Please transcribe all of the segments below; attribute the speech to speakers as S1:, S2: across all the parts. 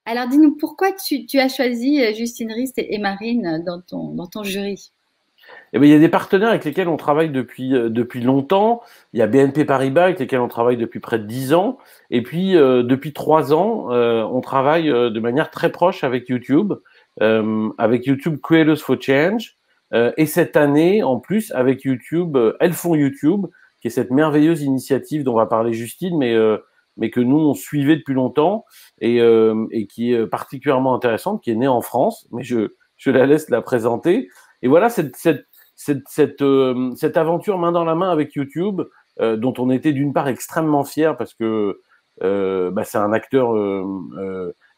S1: Alors, dis-nous, pourquoi tu as choisi Justine Rist et Marine dans ton jury?
S2: Eh bien, il y a des partenaires avec lesquels on travaille depuis longtemps. Il y a BNP Paribas avec lesquels on travaille depuis près de 10 ans. Et puis, depuis 3 ans, on travaille de manière très proche avec YouTube Creators for Change. Et cette année, en plus, avec YouTube, Elles font YouTube, qui est cette merveilleuse initiative dont va parler Justine, mais que nous, on suivait depuis longtemps et qui est particulièrement intéressante, qui est née en France. Mais je la laisse la présenter. Et voilà, cette aventure main dans la main avec YouTube, dont on était d'une part extrêmement fiers parce que c'est un acteur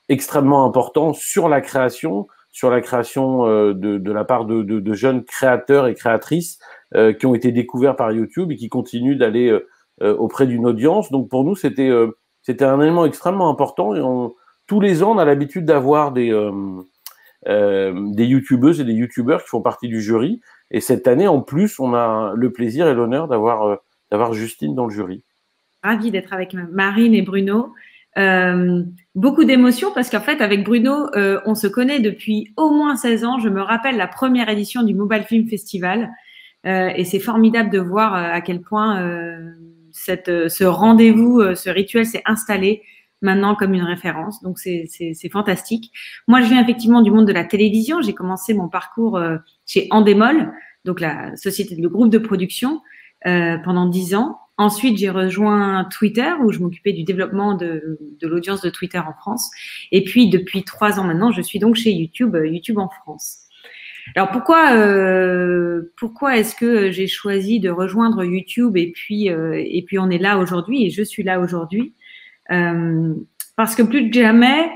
S2: extrêmement important sur la création de la part de jeunes créateurs et créatrices qui ont été découverts par YouTube et qui continuent d'aller auprès d'une audience. Donc pour nous, c'était un élément extrêmement important et tous les ans, on a l'habitude d'avoir des youtubeuses et des youtubeurs qui font partie du jury. Et cette année, en plus, on a le plaisir et l'honneur d'avoir Justine dans le jury.
S3: Ravie d'être avec Marine et Bruno. Beaucoup d'émotions parce qu'en fait, avec Bruno, on se connaît depuis au moins 16 ans. Je me rappelle la première édition du Mobile Film Festival. Et c'est formidable de voir à quel point ce rendez-vous, ce rituel s'est installé maintenant comme une référence. Donc, c'est fantastique. Moi, je viens effectivement du monde de la télévision. J'ai commencé mon parcours chez Endemol, donc la société, le groupe de production, pendant 10 ans. Ensuite, j'ai rejoint Twitter où je m'occupais du développement de l'audience de Twitter en France. Et puis, depuis 3 ans maintenant, je suis donc chez YouTube, YouTube en France. Alors, pourquoi est-ce que j'ai choisi de rejoindre YouTube et puis on est là aujourd'hui et je suis là aujourd'hui parce que plus que jamais,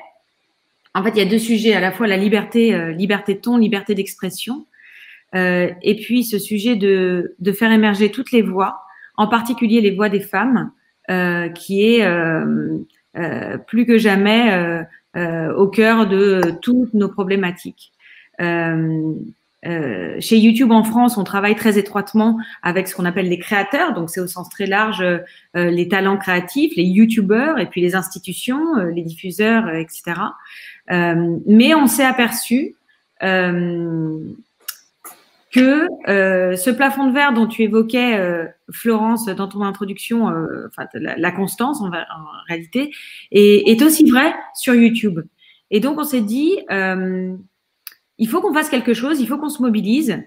S3: en fait, il y a deux sujets, à la fois la liberté, liberté de ton, liberté d'expression, et puis ce sujet de faire émerger toutes les voix, en particulier les voix des femmes, qui est plus que jamais au cœur de toutes nos problématiques. Chez YouTube en France, on travaille très étroitement avec ce qu'on appelle les créateurs, donc c'est au sens très large les talents créatifs, les YouTubeurs et puis les institutions, les diffuseurs, etc. Mais on s'est aperçu que ce plafond de verre dont tu évoquais, Florence, dans ton introduction, la constance en réalité, est aussi vrai sur YouTube. Et donc, on s'est dit, il faut qu'on fasse quelque chose, il faut qu'on se mobilise.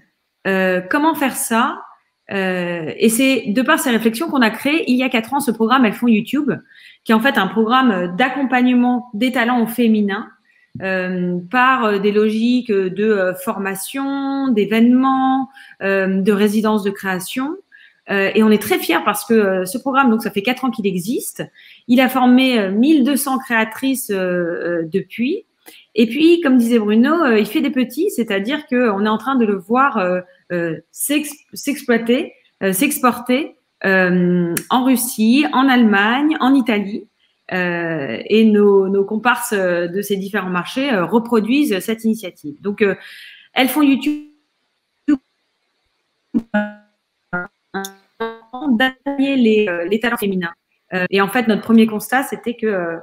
S3: Comment faire ça et c'est de par ces réflexions qu'on a créé il y a 4 ans ce programme Elles font YouTube, qui est en fait un programme d'accompagnement des talents au féminin par des logiques de formation, d'événements, de résidence de création. Et on est très fiers parce que ce programme, donc ça fait 4 ans qu'il existe. Il a formé 1200 créatrices depuis. Et puis, comme disait Bruno, il fait des petits, c'est-à-dire qu'on est en train de le voir s'exploiter, s'exporter en Russie, en Allemagne, en Italie. Et nos comparses de ces différents marchés reproduisent cette initiative. Donc, elles font YouTube d'accompagner les talents féminins. Et en fait, notre premier constat, c'était que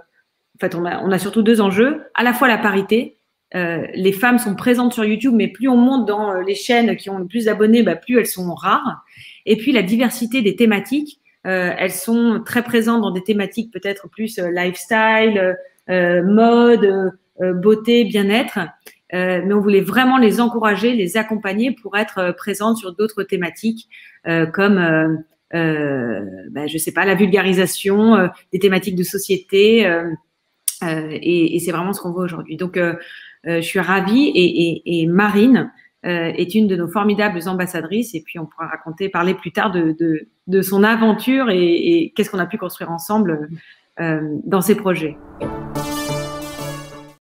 S3: en fait, on a surtout 2 enjeux. À la fois la parité. Les femmes sont présentes sur YouTube, mais plus on monte dans les chaînes qui ont le plus d'abonnés, plus elles sont rares. Et puis la diversité des thématiques. Elles sont très présentes dans des thématiques peut-être plus lifestyle, mode, beauté, bien-être. Mais on voulait vraiment les encourager, les accompagner pour être présentes sur d'autres thématiques comme, je sais pas, la vulgarisation, des thématiques de société. Et c'est vraiment ce qu'on voit aujourd'hui. Donc, je suis ravie et Marine est une de nos formidables ambassadrices et puis on pourra parler plus tard de son aventure et qu'est-ce qu'on a pu construire ensemble dans ces projets.